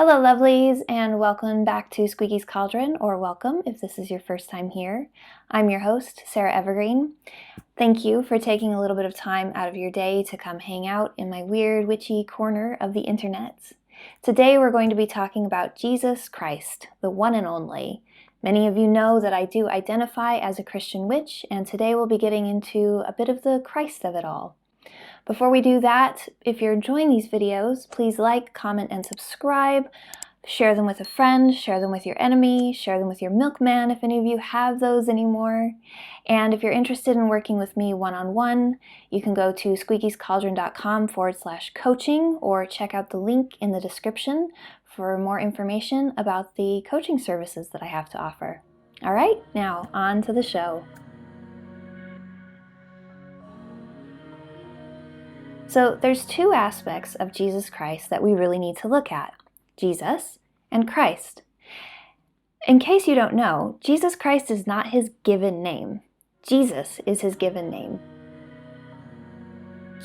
Hello lovelies, and welcome back to Squeaky's Cauldron, or welcome if this is your first time here. I'm your host, Sarah Evergreen. Thank you for taking a little bit of time out of your day to come hang out in my weird witchy corner of the internet. Today we're going to be talking about Jesus Christ, the one and only. Many of you know that I do identify as a Christian witch, and today we'll be getting into a bit of the Christ of it all. Before we do that, if you're enjoying these videos, please like, comment, and subscribe. Share them with a friend, share them with your enemy, share them with your milkman if any of you have those anymore. And if you're interested in working with me one-on-one, you can go to squeakyscauldron.com/coaching or check out the link in the description for more information about the coaching services that I have to offer. All right, now on to the show. So there's two aspects of Jesus Christ that we really need to look at: Jesus and Christ. In case you don't know, Jesus Christ is not his given name. Jesus is his given name.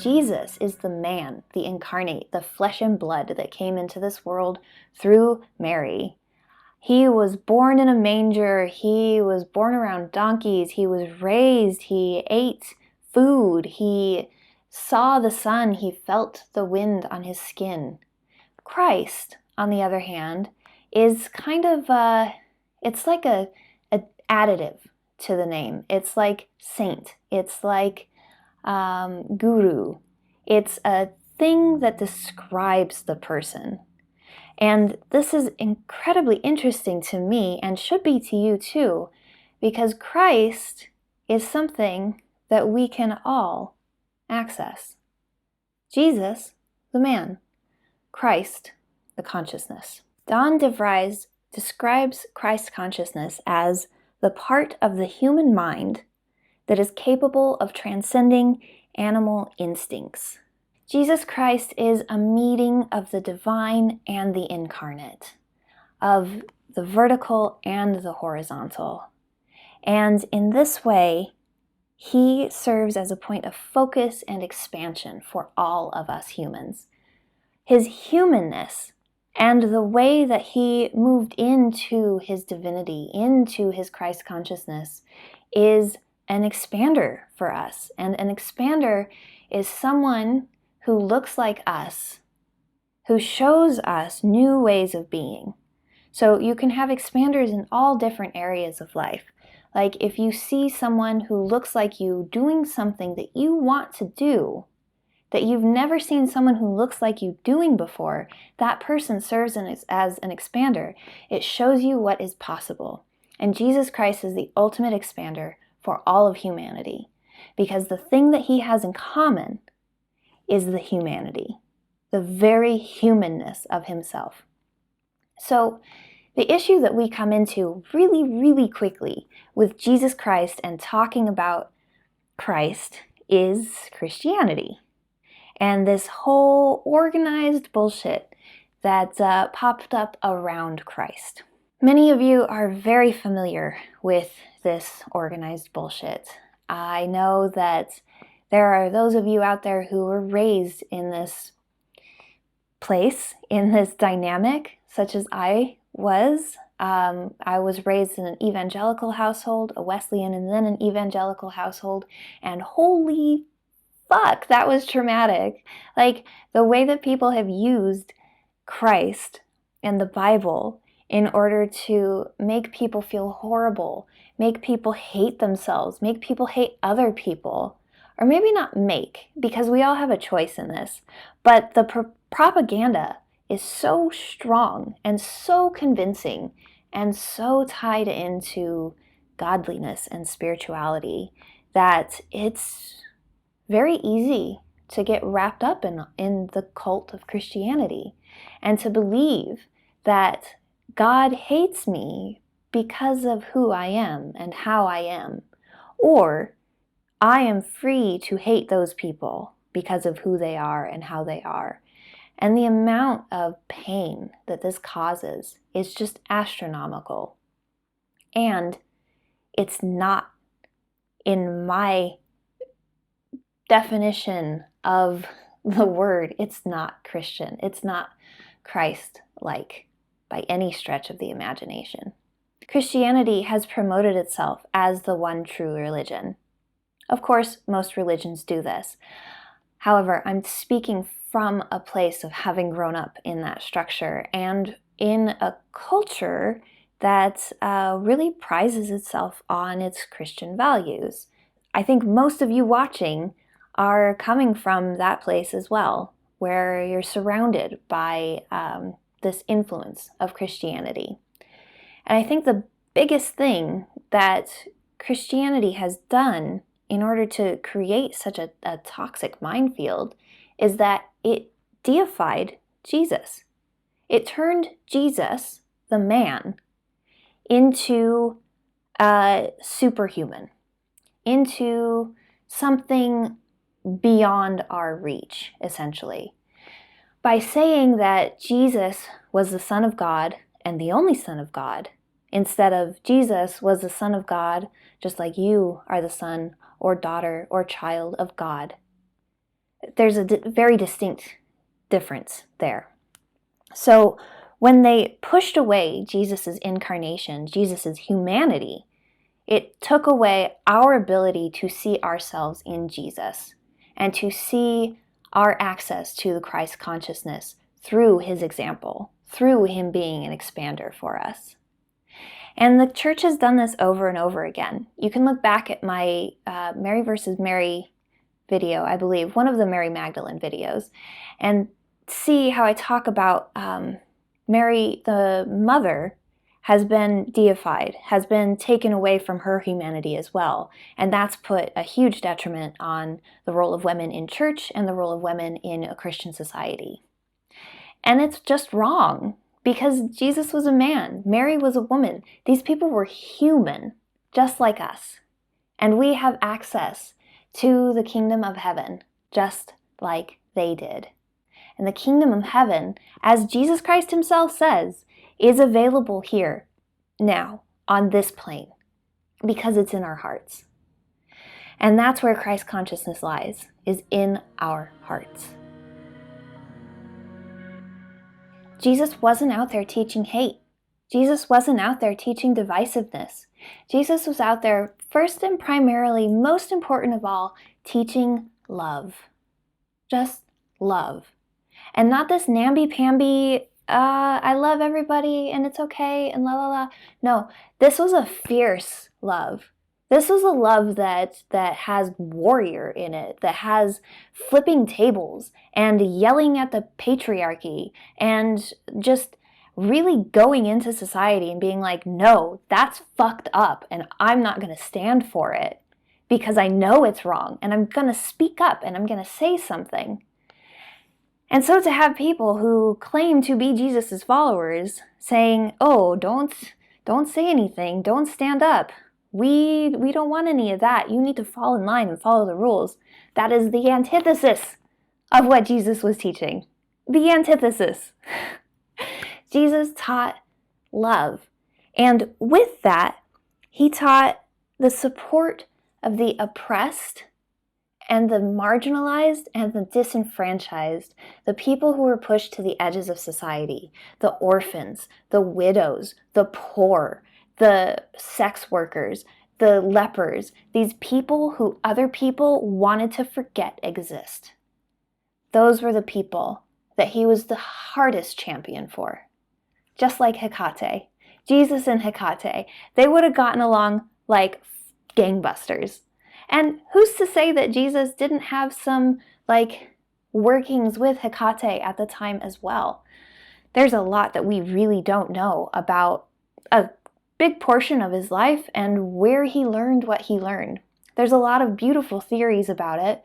Jesus is the man, the incarnate, the flesh and blood that came into this world through Mary. He was born in a manger. He was born around donkeys. He was raised. He ate food. He saw the sun. He felt the wind on his skin. Christ, on the other hand, is kind of it's like a additive to the name. It's like saint. It's like guru. It's a thing that describes the person. And this is incredibly interesting to me, and should be to you too, because Christ is something that we can all access. Jesus, the man. Christ, the consciousness. Don DeVries describes Christ consciousness as the part of the human mind that is capable of transcending animal instincts. Jesus Christ is a meeting of the divine and the incarnate, of the vertical and the horizontal. And in this way, he serves as a point of focus and expansion for all of us humans. His humanness and the way that he moved into his divinity, into his Christ consciousness, is an expander for us. And an expander is someone who looks like us, who shows us new ways of being. So you can have expanders in all different areas of life. Like if you see someone who looks like you doing something that you want to do, that you've never seen someone who looks like you doing before, that person serves as an expander. It shows you what is possible. And Jesus Christ is the ultimate expander for all of humanity, because the thing that he has in common is the humanity, the very humanness of himself. So the issue that we come into really, really quickly with Jesus Christ and talking about Christ is Christianity. And this whole organized bullshit that popped up around Christ. Many of you are very familiar with this organized bullshit. I know that there are those of you out there who were raised in this place, in this dynamic, such as I was. I was raised in an evangelical household, a Wesleyan, and then an evangelical household, and holy fuck, that was traumatic. Like, the way that people have used Christ and the Bible in order to make people feel horrible, make people hate themselves, make people hate other people, or maybe not make, because we all have a choice in this, but the propaganda is so strong and so convincing and so tied into godliness and spirituality that it's very easy to get wrapped up in the cult of Christianity and to believe that God hates me because of who I am and how I am, or I am free to hate those people because of who they are and how they are. And the amount of pain that this causes is just astronomical. And it's not, in my definition of the word, it's not Christian. It's not Christ-like. by any stretch of the imagination. Christianity has promoted itself as the one true religion. Of course, most religions do this. However, I'm speaking from a place of having grown up in that structure and in a culture that really prizes itself on its Christian values. I think most of you watching are coming from that place as well, where you're surrounded by this influence of Christianity. And I think the biggest thing that Christianity has done in order to create such a toxic minefield is that it deified Jesus. It turned Jesus, the man, into a superhuman, into something beyond our reach, essentially. By saying that Jesus was the Son of God and the only Son of God, instead of Jesus was the Son of God, just like you are the son or daughter or child of God. There's a very distinct difference there. So when they pushed away Jesus' incarnation, Jesus' humanity, it took away our ability to see ourselves in Jesus and to see our access to the Christ consciousness through his example, through him being an expander for us. And the church has done this over and over again. You can look back at my Mary versus Mary video, I believe, one of the Mary Magdalene videos, and see how I talk about Mary, the mother, has been deified, has been taken away from her humanity as well. And that's put a huge detriment on the role of women in church and the role of women in a Christian society. And it's just wrong. Because Jesus was a man, Mary was a woman. These people were human, just like us. And we have access to the kingdom of heaven, just like they did. And the kingdom of heaven, as Jesus Christ himself says, is available here, now, on this plane, because it's in our hearts. And that's where Christ consciousness lies, is in our hearts. Jesus wasn't out there teaching hate. Jesus wasn't out there teaching divisiveness. Jesus was out there, first and primarily, most important of all, teaching love. Just love. And not this namby-pamby, I love everybody and it's okay and la la la. No, this was a fierce love. This was a love that has warrior in it, that has flipping tables and yelling at the patriarchy and just really going into society and being like, no, that's fucked up and I'm not going to stand for it because I know it's wrong and I'm going to speak up and I'm going to say something. And so to have people who claim to be Jesus's followers saying, oh, don't say anything, don't stand up. We don't want any of that. You need to fall in line and follow the rules. That is the antithesis of what Jesus was teaching. The antithesis. Jesus taught love. And with that, he taught the support of the oppressed and the marginalized and the disenfranchised, the people who were pushed to the edges of society, the orphans, the widows, the poor, the sex workers, the lepers, these people who other people wanted to forget exist. Those were the people that he was the hardest champion for. Just like Hecate. Jesus and Hecate, they would have gotten along like gangbusters. And who's to say that Jesus didn't have some workings with Hecate at the time as well? There's a lot that we really don't know about a big portion of his life and where he learned what he learned. There's a lot of beautiful theories about it.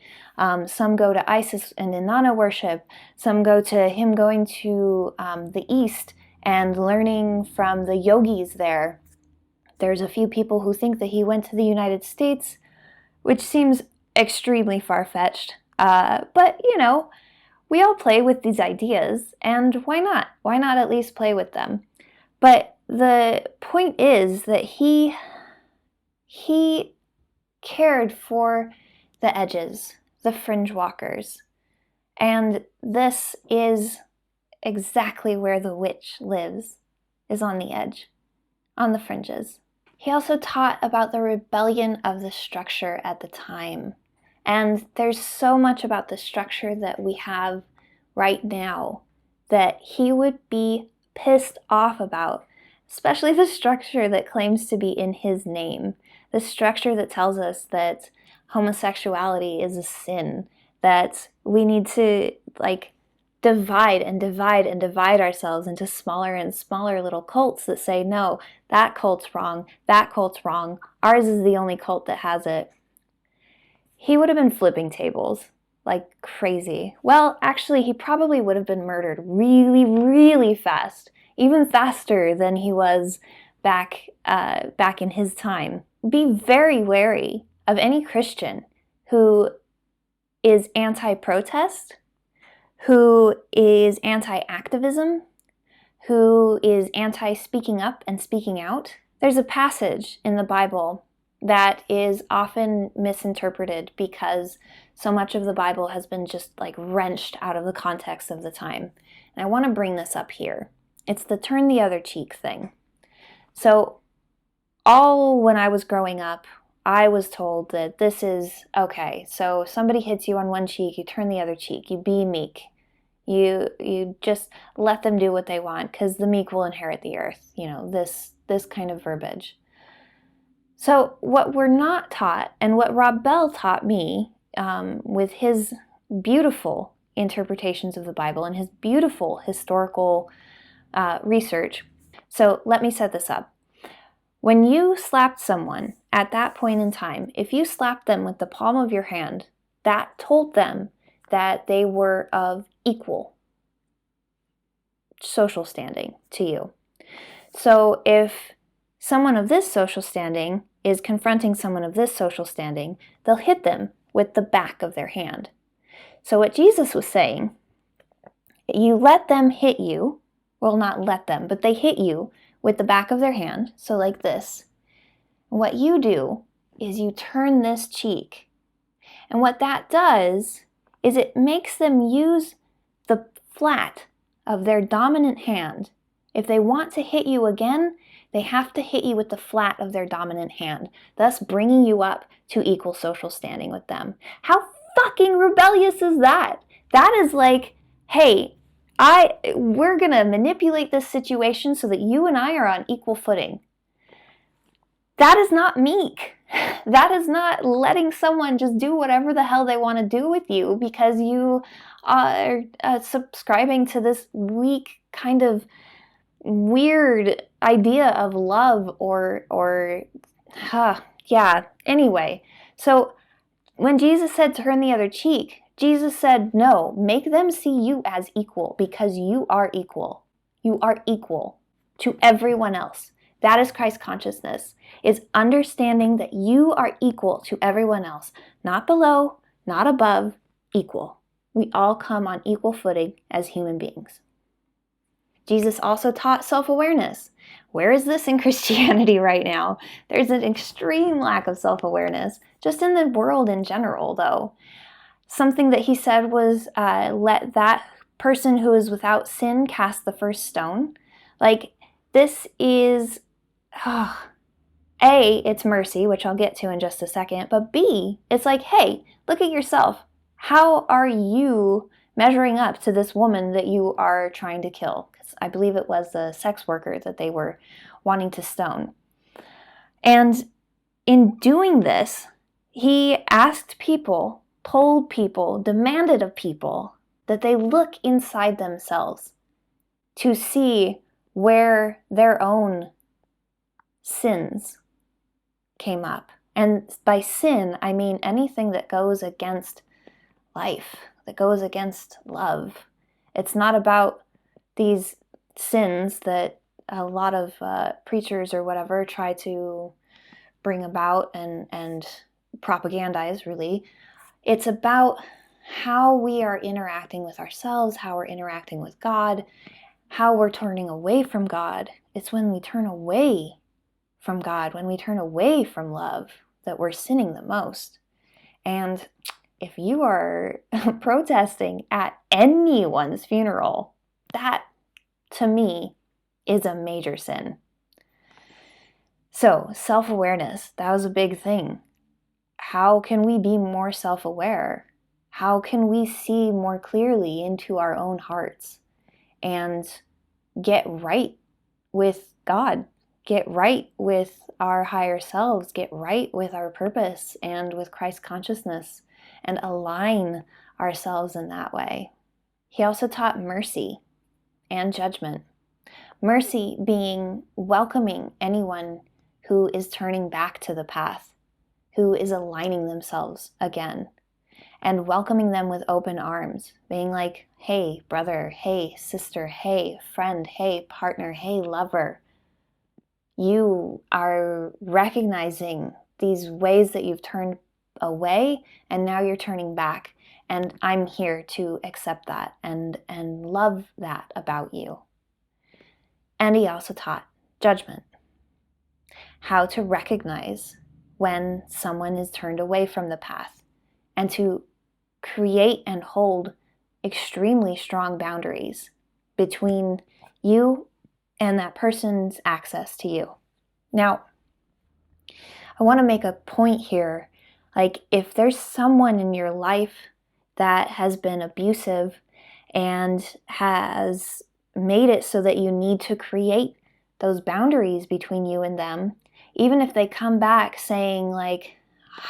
Some go to Isis and Inanna worship. Some go to him going to the East and learning from the yogis there. There's a few people who think that he went to the United States, which seems extremely far-fetched. But, we all play with these ideas, and why not? Why not at least play with them? But the point is that he cared for the edges, the fringe walkers. And this is exactly where the witch lives. is on the edge, on the fringes. He also taught about the rebellion of the structure at the time. And there's so much about the structure that we have right now that he would be pissed off about, especially the structure that claims to be in his name, the structure that tells us that homosexuality is a sin, that we need to divide and divide and divide ourselves into smaller and smaller little cults that say, no, that cult's wrong, that cult's wrong, ours is the only cult that has it. He would have been flipping tables like crazy. Well, actually, he probably would have been murdered really, really fast, even faster than he was back in his time. Be very wary of any Christian who is anti-protest, who is anti-activism, who is anti-speaking up and speaking out. There's a passage in the Bible that is often misinterpreted because so much of the Bible has been just wrenched out of the context of the time. And I want to bring this up here. It's the turn the other cheek thing. So when I was growing up, I was told that this is okay. So somebody hits you on one cheek, you turn the other cheek, you be meek. You just let them do what they want because the meek will inherit the earth. This kind of verbiage. So what we're not taught, and what Rob Bell taught me with his beautiful interpretations of the Bible and his beautiful historical research. So let me set this up. When you slapped someone at that point in time, if you slapped them with the palm of your hand, that told them that they were of equal social standing to you. So if someone of this social standing is confronting someone of this social standing, they'll hit them with the back of their hand. So what Jesus was saying, you let them hit you, well, not let them, but they hit you with the back of their hand, so like this. What you do is you turn this cheek. And what that does is it makes them use the flat of their dominant hand. If they want to hit you again, they have to hit you with the flat of their dominant hand, thus bringing you up to equal social standing with them. How fucking rebellious is that? That is like, hey, we're going to manipulate this situation so that you and I are on equal footing. That is not meek. That is not letting someone just do whatever the hell they want to do with you because you are subscribing to this weak kind of weird idea of love anyway. So when Jesus said turn the other cheek, Jesus said, no, make them see you as equal because you are equal. You are equal to everyone else. That is Christ consciousness, is understanding that you are equal to everyone else. Not below, not above, equal. We all come on equal footing as human beings. Jesus also taught self-awareness. Where is this in Christianity right now? There's an extreme lack of self-awareness, just in the world in general, though. Something that he said was, let that person who is without sin cast the first stone. This is, A, it's mercy, which I'll get to in just a second, but B, it's hey, look at yourself. How are you measuring up to this woman that you are trying to kill? Because I believe it was a sex worker that they were wanting to stone. And in doing this, he asked people, told people, demanded of people that they look inside themselves to see where their own sins came up. And by sin, I mean anything that goes against life, that goes against love. It's not about these sins that a lot of preachers or whatever try to bring about and propagandize, really. It's about how we are interacting with ourselves, how we're interacting with God, how we're turning away from God. It's when we turn away from God, when we turn away from love, that we're sinning the most. And if you are protesting at anyone's funeral, that, to me, is a major sin. So, self-awareness, that was a big thing. How can we be more self-aware? How can we see more clearly into our own hearts and get right with God, get right with our higher selves, get right with our purpose and with Christ consciousness, and align ourselves in that way? He also taught mercy and judgment. Mercy being welcoming anyone who is turning back to the path, who is aligning themselves again, and welcoming them with open arms, being like, hey, brother, hey, sister, hey, friend, hey, partner, hey, lover. You are recognizing these ways that you've turned away, and now you're turning back, and I'm here to accept that and love that about you. And he also taught judgment, how to recognize when someone is turned away from the path, and to create and hold extremely strong boundaries between you and that person's access to you. Now, I want to make a point here, like if there's someone in your life that has been abusive and has made it so that you need to create those boundaries between you and them, even if they come back saying like,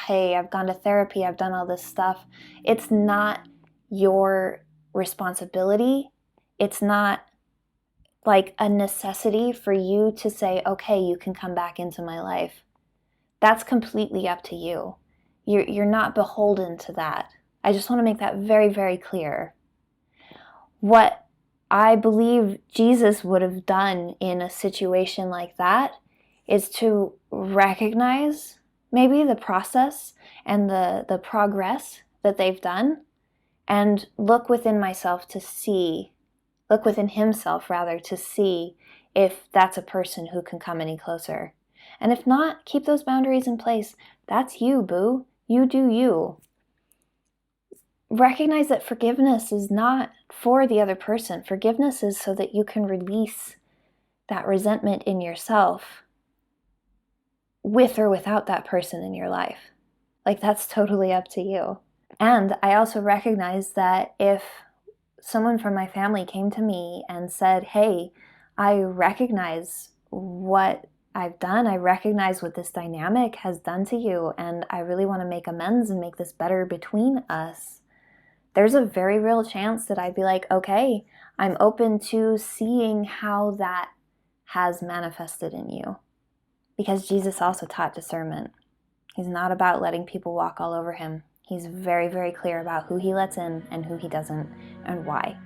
hey, I've gone to therapy, I've done all this stuff, it's not your responsibility. It's not like a necessity for you to say, okay, you can come back into my life. That's completely up to you. You're not beholden to that. I just want to make that very, very clear. What I believe Jesus would have done in a situation like that is to recognize maybe the process and the progress that they've done, and look within myself to see, look within himself rather, to see if that's a person who can come any closer. And if not, keep those boundaries in place. That's you, boo. You do you. Recognize that forgiveness is not for the other person. Forgiveness is so that you can release that resentment in yourself with or without that person in your life. Like, that's totally up to you. And I also recognize that if someone from my family came to me and said, hey, I recognize what I've done, I recognize what this dynamic has done to you, and I really want to make amends and make this better between us, there's a very real chance that I'd be like, okay, I'm open to seeing how that has manifested in you. Because Jesus also taught discernment. He's not about letting people walk all over him. He's very, very clear about who he lets in and who he doesn't, and why.